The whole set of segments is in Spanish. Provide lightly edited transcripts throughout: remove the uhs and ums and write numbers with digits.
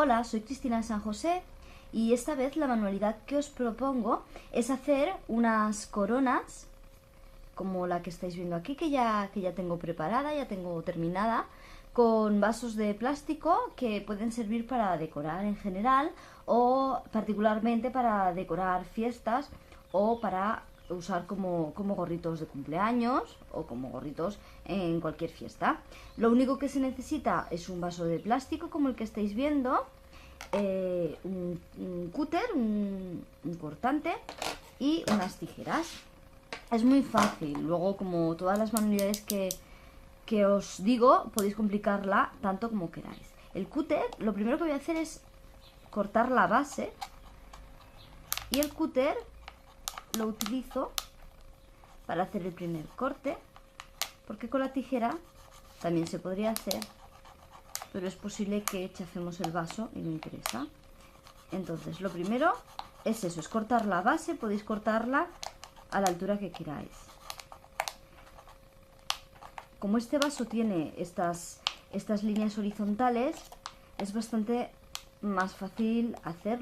Hola, soy Cristina San José y esta vez la manualidad que os propongo es hacer unas coronas como la que estáis viendo aquí, que ya tengo preparada, ya tengo terminada, con vasos de plástico que pueden servir para decorar en general o particularmente para decorar fiestas o para usar como gorritos de cumpleaños o como gorritos en cualquier fiesta. Lo único que se necesita es un vaso de plástico como el que estáis viendo, un cúter, un cortante y unas tijeras. Es muy fácil. Luego, como todas las manualidades que os digo, podéis complicarla tanto como queráis. El cúter, lo primero que voy a hacer es cortar la base, y el cúter lo utilizo para hacer el primer corte, porque con la tijera también se podría hacer, pero es posible que chafemos el vaso y no interesa. Entonces lo primero es eso, es cortar la base. Podéis cortarla a la altura que queráis. Como este vaso tiene estas líneas horizontales, es bastante más fácil hacer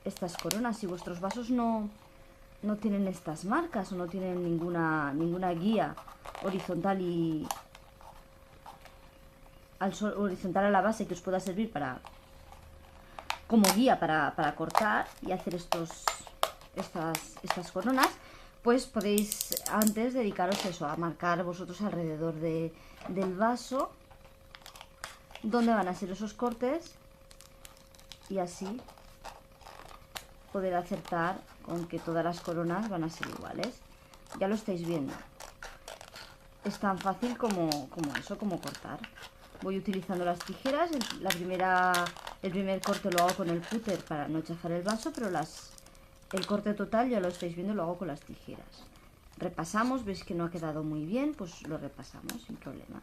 estas coronas. Si vuestros vasos no tienen estas marcas o no tienen ninguna guía horizontal horizontal a la base que os pueda servir como guía para cortar y hacer estas coronas, pues podéis antes dedicaros eso, a marcar vosotros alrededor del vaso dónde van a ser esos cortes y así poder acertar con que todas las coronas van a ser iguales. Ya lo estáis viendo, es tan fácil como eso, como cortar. Voy utilizando las tijeras. El primer corte lo hago con el cúter para no chafar el vaso, pero el corte total ya lo estáis viendo, lo hago con las tijeras. Repasamos, veis que no ha quedado muy bien, pues lo repasamos sin problema.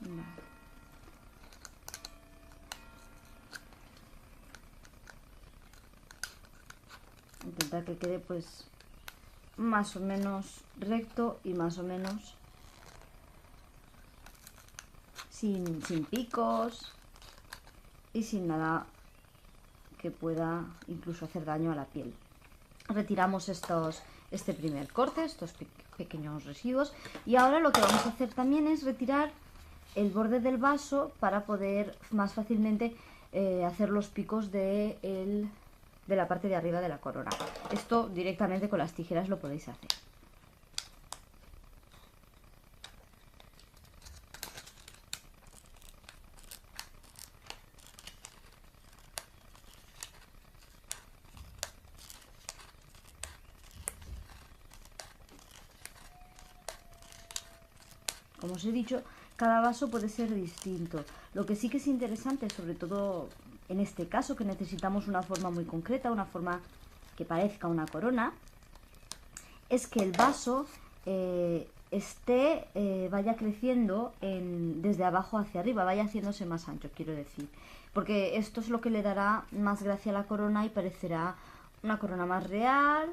Vale. Intentar que quede pues más o menos recto y más o menos sin picos y sin nada que pueda incluso hacer daño a la piel. Retiramos este primer corte, estos pequeños residuos, y ahora lo que vamos a hacer también es retirar el borde del vaso para poder más fácilmente hacer los picos de la parte de arriba de la corona. Esto directamente con las tijeras lo podéis hacer. Como os he dicho, cada vaso puede ser distinto. Lo que sí que es interesante, sobre todo en este caso, que necesitamos una forma muy concreta, una forma que parezca una corona, es que el vaso vaya creciendo desde abajo hacia arriba, vaya haciéndose más ancho, quiero decir. Porque esto es lo que le dará más gracia a la corona y parecerá una corona más real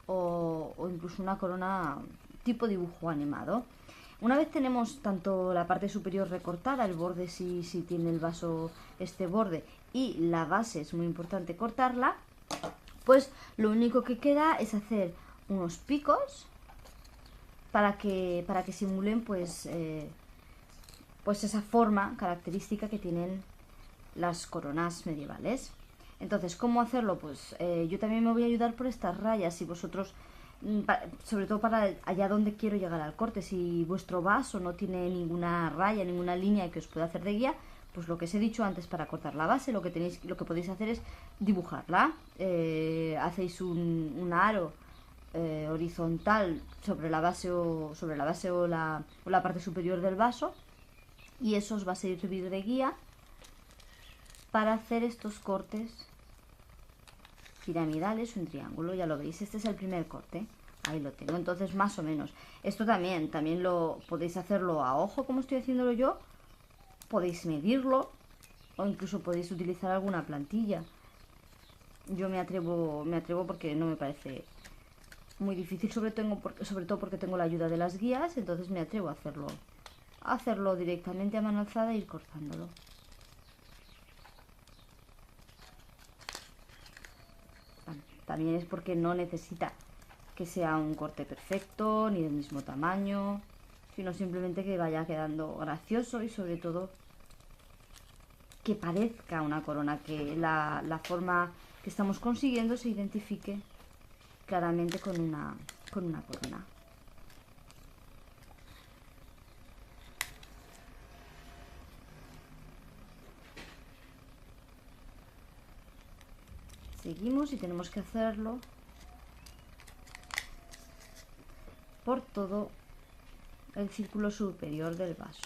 o incluso una corona tipo dibujo animado. Una vez tenemos tanto la parte superior recortada, el borde si tiene el vaso este borde, y la base es muy importante cortarla, pues lo único que queda es hacer unos picos para que simulen pues esa forma característica que tienen las coronas medievales. Entonces, ¿cómo hacerlo? Pues yo también me voy a ayudar por estas rayas. Si vosotros, sobre todo para allá donde quiero llegar al corte, si vuestro vaso no tiene ninguna raya, ninguna línea que os pueda hacer de guía, pues lo que os he dicho antes, para cortar la base, lo que podéis hacer es dibujarla. Hacéis un aro horizontal sobre la base o la parte superior del vaso, y eso os va a servir de guía para hacer estos cortes piramidales o en triángulo. Ya lo veis, este es el primer corte, ahí lo tengo. Entonces, más o menos, esto también lo podéis hacerlo a ojo como estoy haciéndolo yo, podéis medirlo o incluso podéis utilizar alguna plantilla yo me atrevo porque no me parece muy difícil, sobre todo porque tengo la ayuda de las guías, entonces me atrevo a hacerlo directamente a mano alzada e ir cortándolo. También es porque no necesita que sea un corte perfecto ni del mismo tamaño, sino simplemente que vaya quedando gracioso y sobre todo que parezca una corona, que la forma que estamos consiguiendo se identifique claramente con una corona. Seguimos y tenemos que hacerlo por todo el círculo superior del vaso.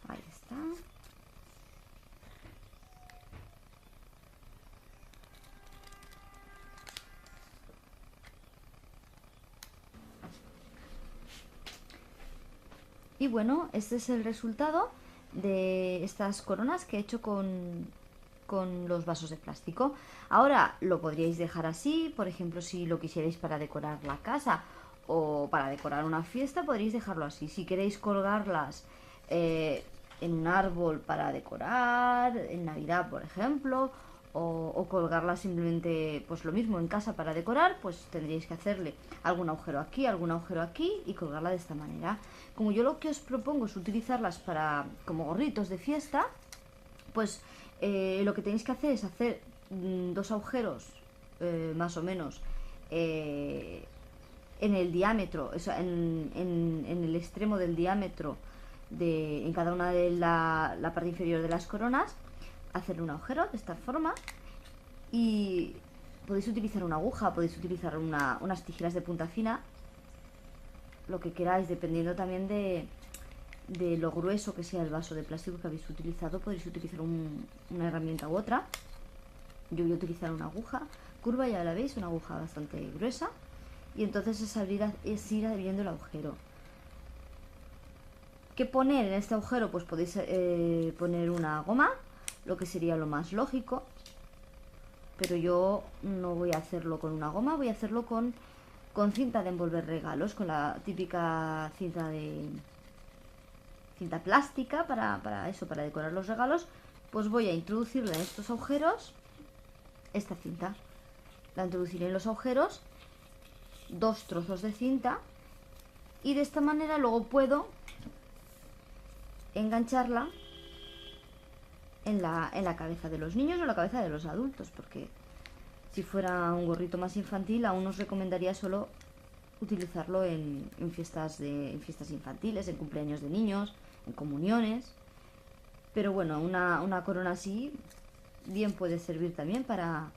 Ahí está. Y bueno, este es el resultado de estas coronas que he hecho con los vasos de plástico. Ahora lo podríais dejar así, por ejemplo, si lo quisierais para decorar la casa o para decorar una fiesta, podréis dejarlo así. Si queréis colgarlas en un árbol para decorar, en Navidad, por ejemplo, o colgarlas simplemente, pues lo mismo en casa para decorar, pues tendríais que hacerle algún agujero aquí y colgarla de esta manera. Como yo lo que os propongo es utilizarlas para como gorritos de fiesta, pues lo que tenéis que hacer es hacer dos agujeros más o menos en el diámetro, o sea, en el extremo del diámetro en cada una de la parte inferior de las coronas, hacer un agujero de esta forma y podéis utilizar una aguja, podéis utilizar unas tijeras de punta fina, lo que queráis, dependiendo también de lo grueso que sea el vaso de plástico que habéis utilizado. Podéis utilizar una herramienta u otra. Yo voy a utilizar una aguja curva, ya la veis, una aguja bastante gruesa, y entonces es ir abriendo el agujero. ¿Qué poner en este agujero? Pues podéis poner una goma, lo que sería lo más lógico, pero yo no voy a hacerlo con una goma, voy a hacerlo con cinta de envolver regalos, con la típica cinta plástica para eso, para decorar los regalos. Pues voy a introducirla en estos agujeros, esta cinta. La introduciré en los agujeros, dos trozos de cinta, y de esta manera luego puedo engancharla en la cabeza de los niños o en la cabeza de los adultos, porque si fuera un gorrito más infantil aún os recomendaría solo utilizarlo en fiestas infantiles, en cumpleaños de niños, en comuniones. Pero bueno, una corona así bien puede servir también para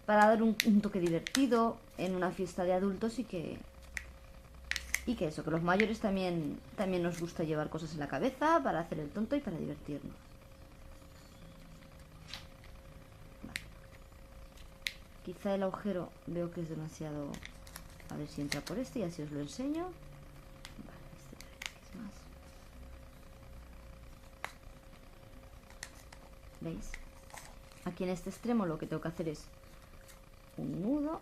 dar un toque divertido en una fiesta de adultos, y que eso, que los mayores también nos gusta llevar cosas en la cabeza para hacer el tonto y para divertirnos. Vale. Quizá el agujero veo que es demasiado. A ver si entra por este y así os lo enseño. Vale, este parece que es más. ¿Veis? Aquí en este extremo lo que tengo que hacer es un nudo.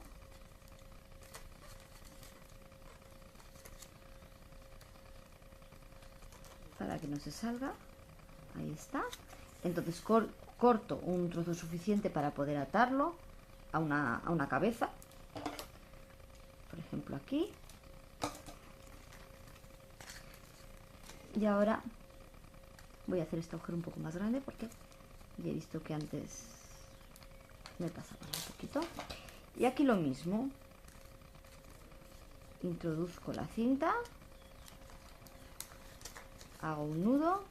Para que no se salga. Ahí está. Entonces corto un trozo suficiente para poder atarlo a una cabeza. Por ejemplo aquí. Y ahora voy a hacer este agujero un poco más grande porque ya he visto que antes me pasaba un poquito. Y aquí lo mismo. Introduzco la cinta. Hago un nudo.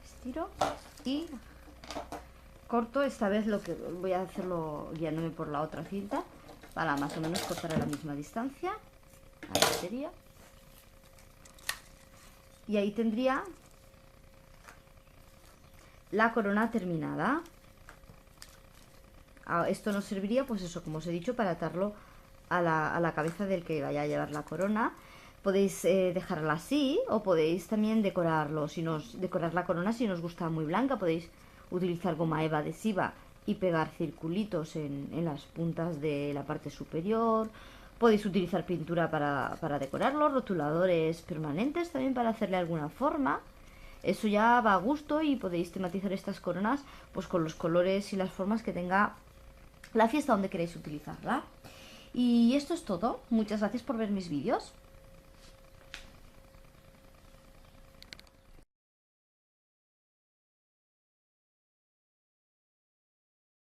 Estiro y corto. Esta vez lo que voy a hacerlo guiándome por la otra cinta para más o menos cortar a la misma distancia. Ahí sería. Y ahí tendría la corona terminada. Esto nos serviría, pues eso, como os he dicho, para atarlo a la cabeza del que vaya a llevar la corona. Podéis dejarla así o podéis también decorar la corona si nos gusta muy blanca. Podéis utilizar goma eva adhesiva y pegar circulitos en las puntas de la parte superior. Podéis utilizar pintura para decorarlo, rotuladores permanentes también para hacerle alguna forma. Eso ya va a gusto y podéis tematizar estas coronas pues con los colores y las formas que tenga la fiesta donde queréis utilizarla. Y esto es todo. Muchas gracias por ver mis vídeos.